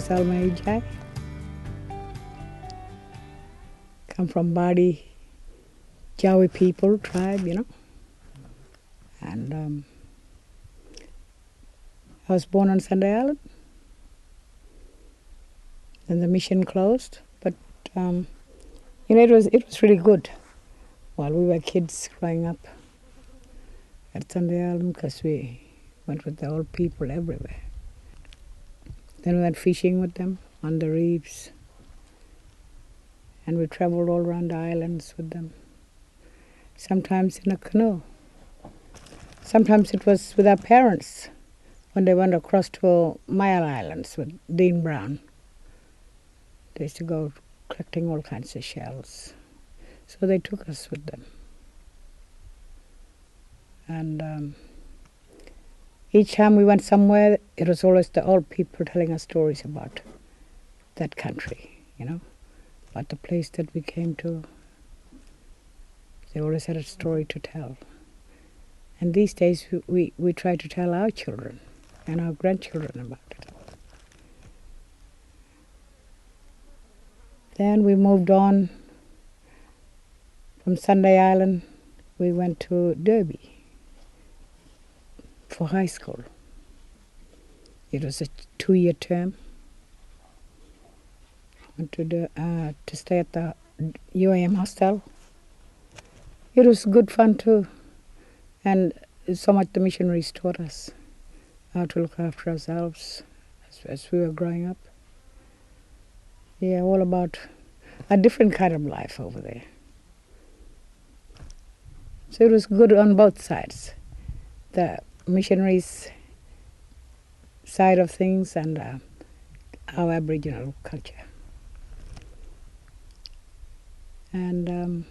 is Alma Ejai. Come from Bardi, Jawi people, tribe, And I was born on Sunday Island. Then the mission closed, but it was really good while we were kids growing up at Sunday Island, because we went with the old people everywhere. Then we went fishing with them on the reefs, and we traveled all around the islands with them. Sometimes in a canoe. Sometimes it was with our parents when they went across to Mile Islands with Dean Brown. They used to go collecting all kinds of shells. So they took us with them. And each time we went somewhere, it was always the old people telling us stories about that country, about the place that we came to. They always had a story to tell. And these days we try to tell our children and our grandchildren about it. Then we moved on from Sunday Island. We went to Derby for high school. It was a 2-year term. Went to stay at the UAM hostel. It was good fun too, and so much the missionaries taught us how to look after ourselves as we were growing up. Yeah, all about a different kind of life over there. So it was good on both sides, the missionaries' side of things and our Aboriginal culture. And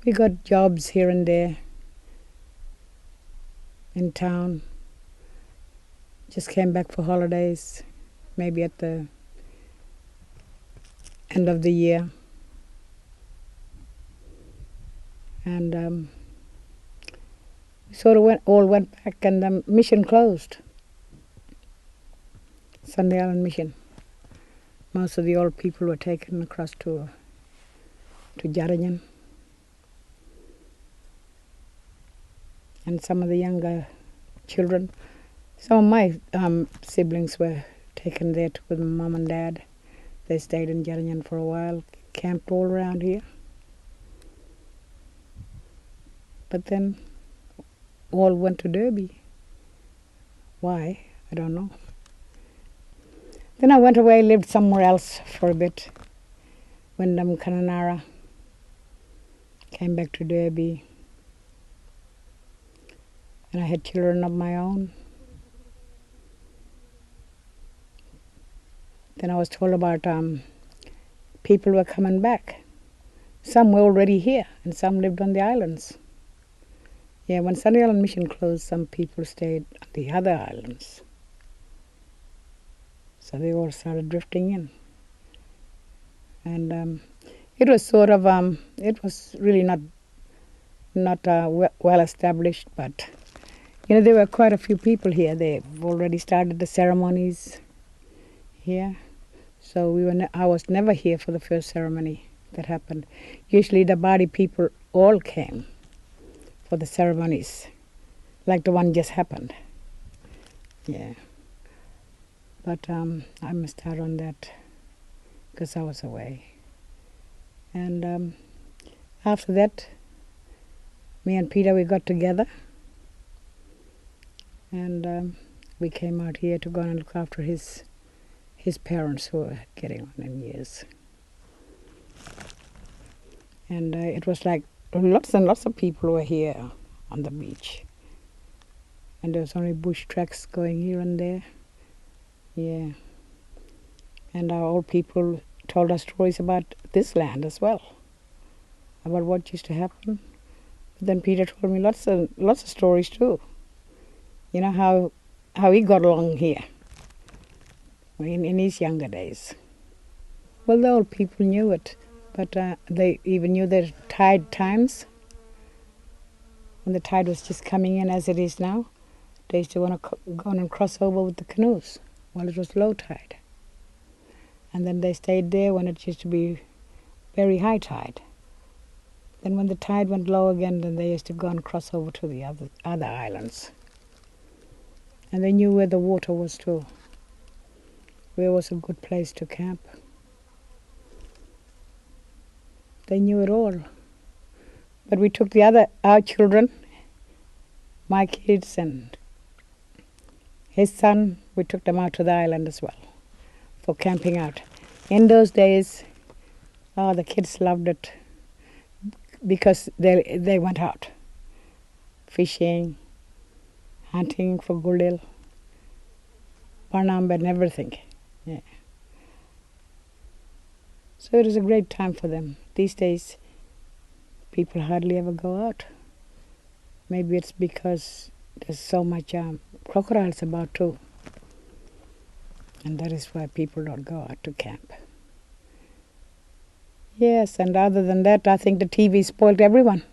we got jobs here and there in town. Just came back for holidays, maybe at the end of the year. And we sort of all went back, and the mission closed. Sunday Island Mission. Most of the old people were taken across to Jaringan. And some of the younger children, some of my siblings were taken there with mom and dad. They stayed in Jaringan for a while, camped all around here. But then all went to Derby. Why? I don't know. Then I went away, lived somewhere else for a bit. Wyndham, Kananara. Came back to Derby. And I had children of my own. Then I was told about people were coming back. Some were already here, and some lived on the islands. Yeah, when Sunday Island Mission closed, some people stayed on the other islands. So they all started drifting in. And it was sort of, it was really not well established, but there were quite a few people here. They've already started the ceremonies here. So I was never here for the first ceremony that happened. Usually the Bardi people all came for the ceremonies, like the one just happened. Yeah. But I missed out on that because I was away. And after that, me and Peter, we got together. And we came out here to go and look after his parents, who were getting on in years. And it was like lots and lots of people were here on the beach. And there was only bush tracks going here and there. Yeah. And our old people told us stories about this land as well, about what used to happen. But then Peter told me lots of stories too. How he got along here in his younger days. Well, the old people knew it, but they even knew the tide times. When the tide was just coming in as it is now, they used to want to go on and cross over with the canoes. while it was low tide. And then they stayed there when it used to be very high tide. Then when the tide went low again, then they used to go and cross over to the other islands. And they knew where the water was too, where was a good place to camp. They knew it all. But we took our children, my kids and his son, we took them out to the island as well for camping out. In those days, the kids loved it because they went out fishing, hunting for gulil, parnam and everything. Yeah. So it was a great time for them. These days, people hardly ever go out. Maybe it's because there's so much crocodiles about too. And that is why people don't go out to camp. Yes, and other than that, I think the TV spoiled everyone.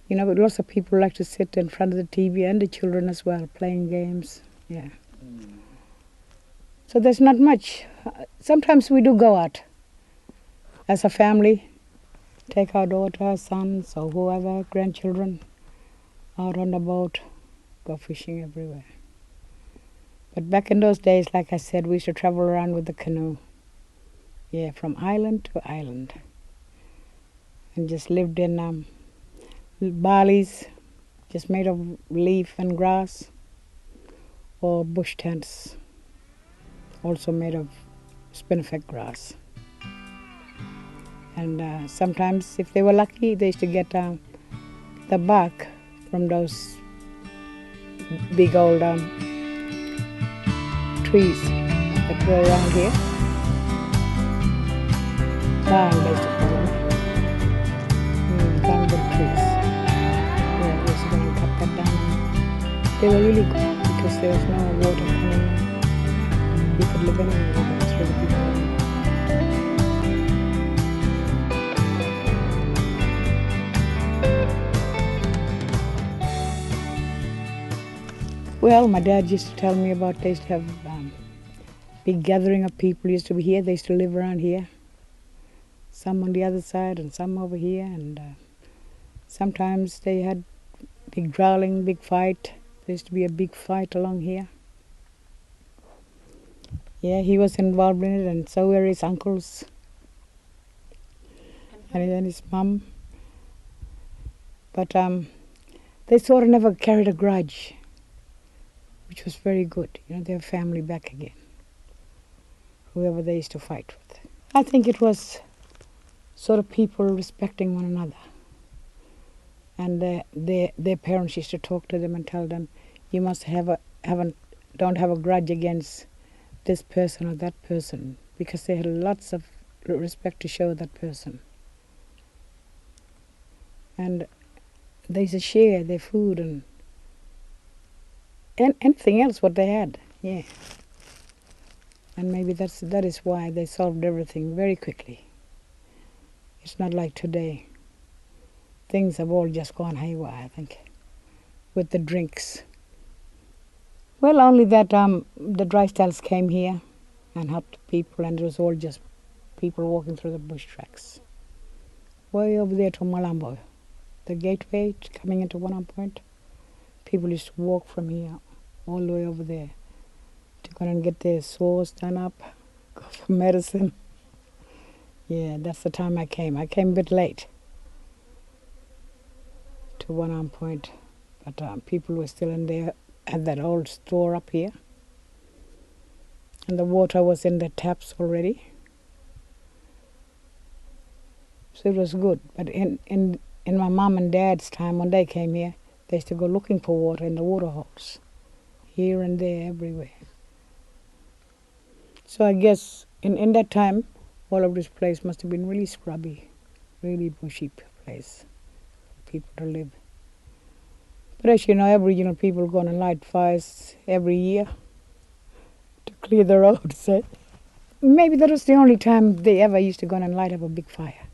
You know, lots of people like to sit in front of the TV, and the children as well, playing games. Yeah. So there's not much. Sometimes we do go out as a family, take our daughter, sons, or whoever, grandchildren, out on the boat, go fishing everywhere. But back in those days, like I said, we used to travel around with the canoe. Yeah, from island to island. And just lived in barleys, just made of leaf and grass, or bush tents, also made of spinifex grass. And sometimes, if they were lucky, they used to get the bark from those big old trees that grow around here. They used to call them. Bamboo trees. Yeah, we used to go and cut that down. They were really good because there was no water coming in. You could live anywhere with it. It's really beautiful. Well, my dad used to tell me about they used to have big gathering of people used to be here. They used to live around here. Some on the other side and some over here. And sometimes they had big growling, big fight. There used to be a big fight along here. Yeah, he was involved in it, and so were his uncles and his mum. But they sort of never carried a grudge, which was very good. You know, their family back again, whoever they used to fight with. I think it was sort of people respecting one another. And their parents used to talk to them and tell them, you must don't have a grudge against this person or that person, because they had lots of respect to show that person. And they used to share their food and anything else what they had. Yeah. And maybe that is why they solved everything very quickly. It's not like today. Things have all just gone haywire, I think, with the drinks. Well, only that the dry styles came here and helped people, and it was all just people walking through the bush tracks. Way over there to Malambo, the gateway coming into One Point, people used to walk from here all the way over there to go and get their sores done up, go for medicine. Yeah, that's the time I came. I came a bit late to One Point, but people were still in there at that old store up here. And the water was in the taps already. So it was good. But in my mom and dad's time, when they came here, they used to go looking for water in the water holes, here and there, everywhere. So I guess in that time, all of this place must have been really scrubby, really bushy place for people to live. But as you know, Aboriginal people go and light fires every year to clear the roads. Maybe that was the only time they ever used to go and light up a big fire.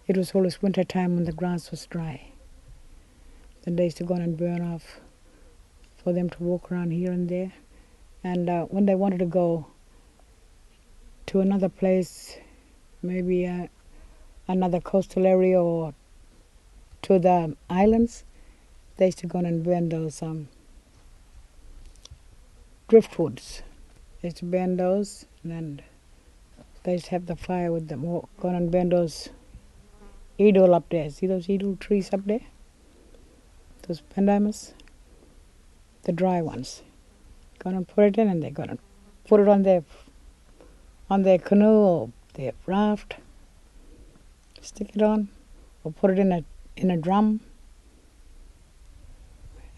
It was always winter time when the grass was dry. Then they used to go and burn off for them to walk around here and there And when they wanted to go to another place, maybe another coastal area or to the islands, they used to go and burn those driftwoods. They used to burn those, and then they used to have the fire with them, or go and burn those idol up there. See those idol trees up there? Those pandamas? The dry ones. Gonna put it in, and they're gonna put it on their canoe or their raft. Stick it on, or put it in a drum,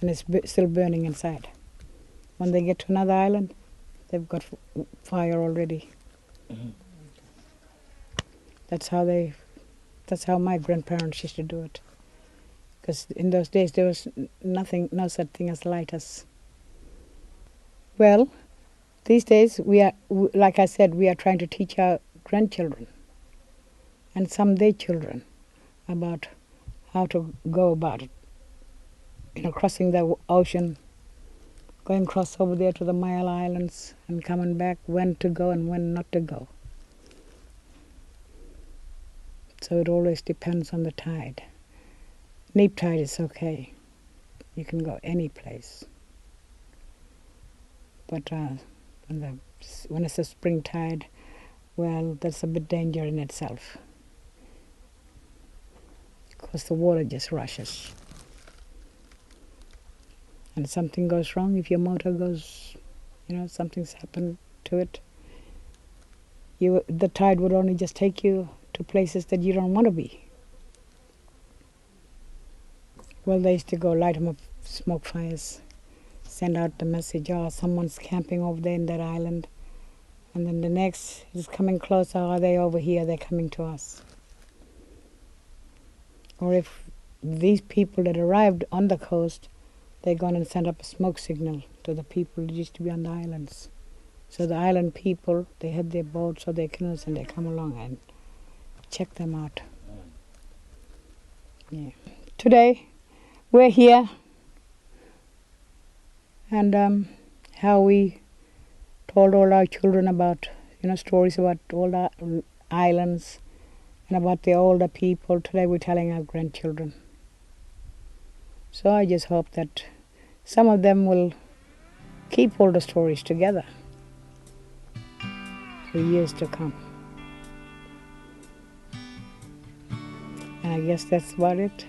and it's still burning inside. When they get to another island, they've got fire already. Mm-hmm. That's how my grandparents used to do it. Because in those days there was no such thing as lighters. Well, these days like I said, we are trying to teach our grandchildren and some their children about how to go about it. Crossing the ocean, going across over there to the Mile Islands and coming back, when to go and when not to go. So it always depends on the tide. Neap tide is okay. You can go any place. But when it's a spring tide, well, that's a bit danger in itself. Because the water just rushes. And something goes wrong, if your motor goes, something's happened to it, the tide would only just take you to places that you don't want to be. Well, they used to go light them up, smoke fires, send out the message, someone's camping over there in that island. And then the next is coming closer, are they over here, they're coming to us. Or if these people that arrived on the coast, they're going to send up a smoke signal to the people that used to be on the islands. So the island people, they had their boats or their canoes and they come along and check them out. Yeah. Today, we're here, and how we told all our children about, stories about all the islands and about the older people. Today we're telling our grandchildren. So I just hope that some of them will keep all the stories together for years to come. And I guess that's about it.